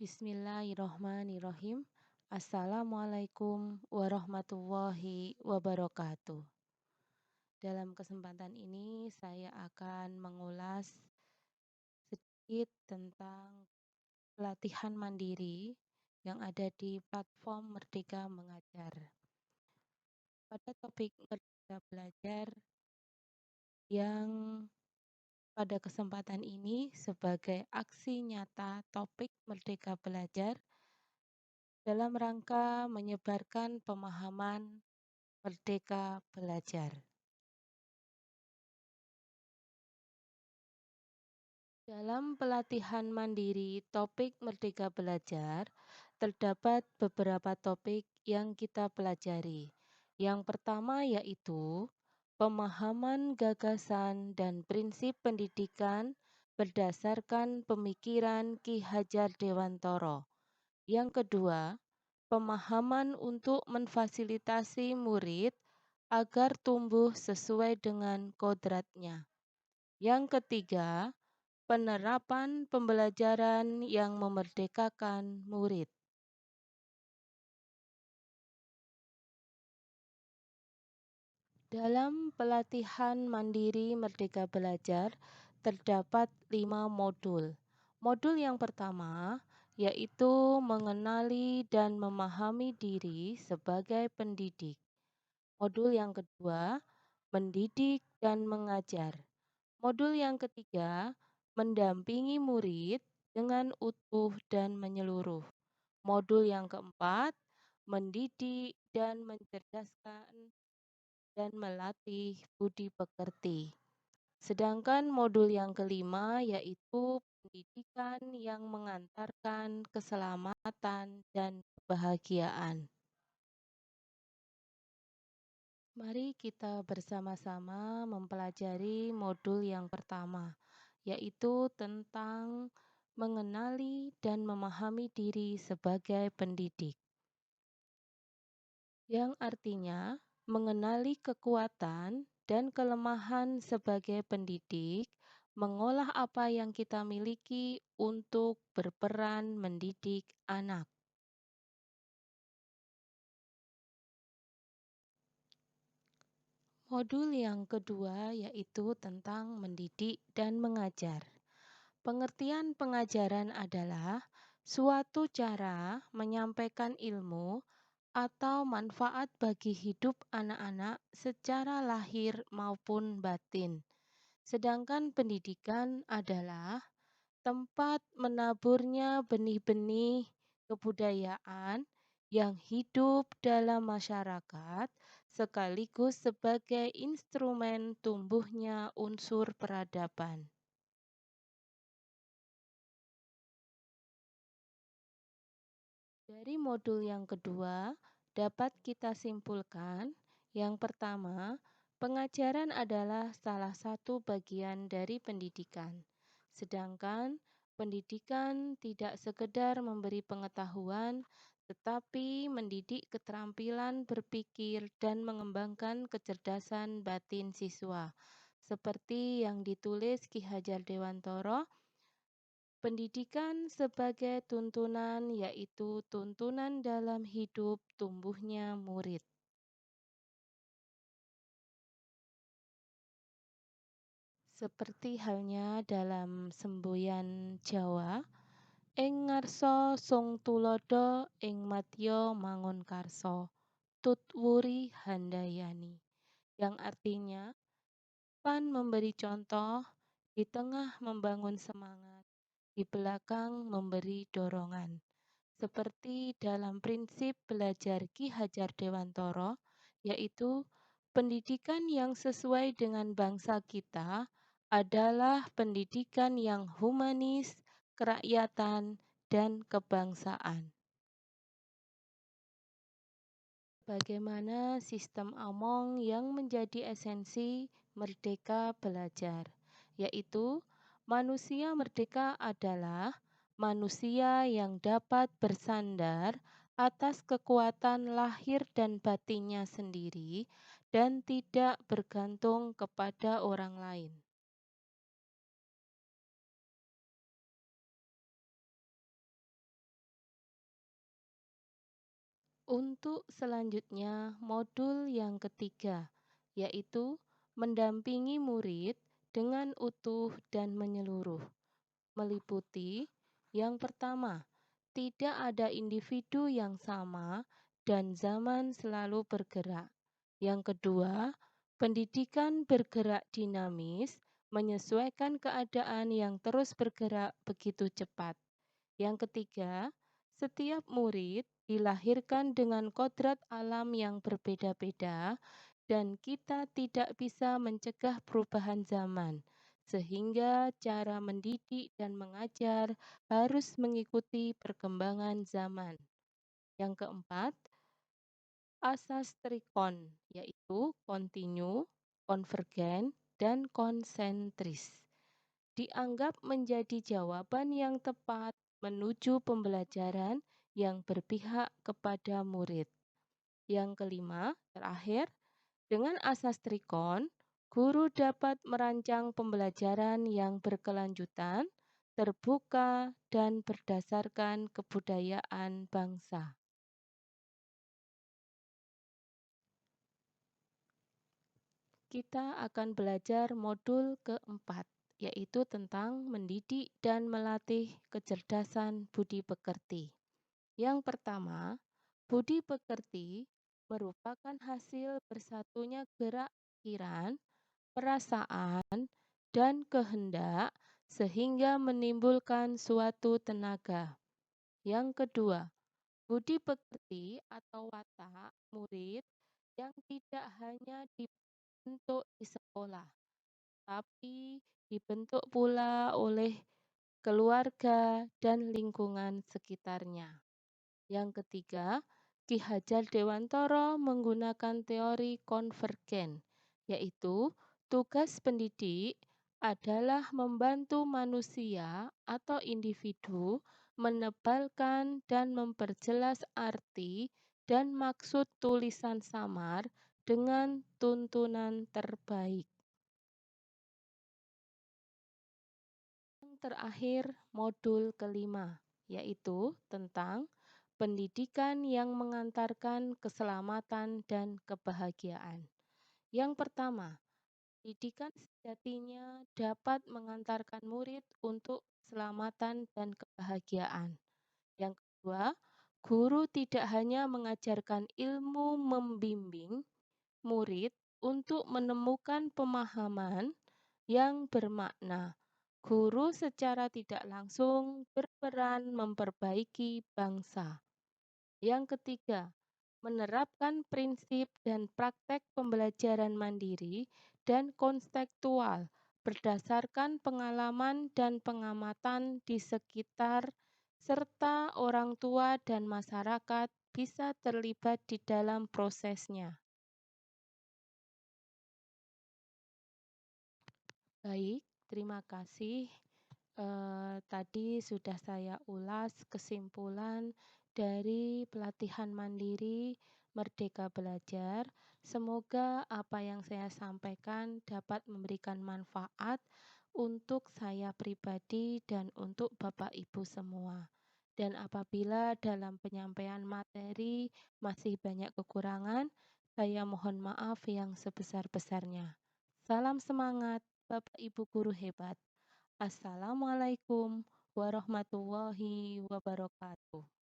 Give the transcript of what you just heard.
Bismillahirrohmanirrohim. Assalamualaikum warahmatullahi wabarakatuh. Dalam kesempatan ini saya akan mengulas sedikit tentang pelatihan mandiri yang ada di platform Merdeka Mengajar. Pada topik Merdeka Belajar yang pada kesempatan ini sebagai aksi nyata topik Merdeka Belajar dalam rangka menyebarkan pemahaman Merdeka Belajar. Dalam pelatihan mandiri topik Merdeka Belajar, terdapat beberapa topik yang kita pelajari. Yang pertama yaitu pemahaman gagasan dan prinsip pendidikan berdasarkan pemikiran Ki Hajar Dewantoro. Yang kedua, pemahaman untuk memfasilitasi murid agar tumbuh sesuai dengan kodratnya. Yang ketiga, penerapan pembelajaran yang memerdekakan murid. Dalam pelatihan mandiri Merdeka Belajar, terdapat 5 modul. Modul yang pertama yaitu mengenali dan memahami diri sebagai pendidik. Modul yang kedua, mendidik dan mengajar. Modul yang ketiga, mendampingi murid dengan utuh dan menyeluruh. Modul yang keempat, mendidik dan mencerdaskan dan melatih budi pekerti. Sedangkan modul yang kelima yaitu pendidikan yang mengantarkan keselamatan dan kebahagiaan. Mari kita bersama-sama mempelajari modul yang pertama, yaitu tentang mengenali dan memahami diri sebagai pendidik. Yang artinya mengenali kekuatan dan kelemahan sebagai pendidik, mengolah apa yang kita miliki untuk berperan mendidik anak. Modul yang kedua yaitu tentang mendidik dan mengajar. Pengertian pengajaran adalah suatu cara menyampaikan ilmu atau manfaat bagi hidup anak-anak secara lahir maupun batin. Sedangkan pendidikan adalah tempat menaburnya benih-benih kebudayaan yang hidup dalam masyarakat sekaligus sebagai instrumen tumbuhnya unsur peradaban. Dari modul yang kedua, dapat kita simpulkan, yang pertama, pengajaran adalah salah satu bagian dari pendidikan. Sedangkan pendidikan tidak sekedar memberi pengetahuan, tetapi mendidik keterampilan berpikir dan mengembangkan kecerdasan batin siswa. Seperti yang ditulis Ki Hajar Dewantoro, pendidikan sebagai tuntunan yaitu tuntunan dalam hidup tumbuhnya murid. Seperti halnya dalam semboyan Jawa, ing ngarsa sung tulodo ing madya mangun karso, tutwuri handayani. Yang artinya, depan memberi contoh, di tengah membangun semangat, di belakang memberi dorongan. Seperti dalam prinsip belajar Ki Hajar Dewantoro, yaitu pendidikan yang sesuai dengan bangsa kita adalah pendidikan yang humanis, kerakyatan, dan kebangsaan. Bagaimana sistem Among yang menjadi esensi Merdeka Belajar, yaitu manusia merdeka adalah manusia yang dapat bersandar atas kekuatan lahir dan batinnya sendiri dan tidak bergantung kepada orang lain. Untuk selanjutnya, modul yang ketiga, yaitu mendampingi murid dengan utuh dan menyeluruh, meliputi yang pertama, tidak ada individu yang sama dan zaman selalu bergerak. Yang kedua, pendidikan bergerak dinamis, menyesuaikan keadaan yang terus bergerak begitu cepat. Yang ketiga, setiap murid dilahirkan dengan kodrat alam yang berbeda-beda dan kita tidak bisa mencegah perubahan zaman, sehingga cara mendidik dan mengajar harus mengikuti perkembangan zaman. Yang keempat, asas trikon, yaitu kontinu, konvergen, dan konsentris dianggap menjadi jawaban yang tepat menuju pembelajaran yang berpihak kepada murid. Yang kelima, terakhir, dengan asas trikon, guru dapat merancang pembelajaran yang berkelanjutan, terbuka, dan berdasarkan kebudayaan bangsa. Kita akan belajar modul keempat, yaitu tentang mendidik dan melatih kecerdasan budi pekerti. Yang pertama, budi pekerti merupakan hasil bersatunya gerak pikiran, perasaan, dan kehendak sehingga menimbulkan suatu tenaga. Yang kedua, budi pekerti atau watak murid yang tidak hanya dibentuk di sekolah, tapi dibentuk pula oleh keluarga dan lingkungan sekitarnya. Yang ketiga, Ki Hajar Dewantara menggunakan teori konvergen, yaitu tugas pendidik adalah membantu manusia atau individu menebalkan dan memperjelas arti dan maksud tulisan samar dengan tuntunan terbaik. Yang terakhir, modul kelima, yaitu tentang pendidikan yang mengantarkan keselamatan dan kebahagiaan. Yang pertama, pendidikan sejatinya dapat mengantarkan murid untuk keselamatan dan kebahagiaan. Yang kedua, guru tidak hanya mengajarkan ilmu membimbing murid untuk menemukan pemahaman yang bermakna. Guru secara tidak langsung berperan memperbaiki bangsa. Yang ketiga, menerapkan prinsip dan praktek pembelajaran mandiri dan konstektual berdasarkan pengalaman dan pengamatan di sekitar serta orang tua dan masyarakat bisa terlibat di dalam prosesnya. Baik, terima kasih. Tadi sudah saya ulas kesimpulan dari pelatihan mandiri Merdeka Belajar. Semoga apa yang saya sampaikan dapat memberikan manfaat untuk saya pribadi dan untuk Bapak Ibu semua. Dan apabila dalam penyampaian materi masih banyak kekurangan, saya mohon maaf yang sebesar-besarnya. Salam semangat, Bapak Ibu guru hebat. Assalamualaikum warahmatullahi wabarakatuh.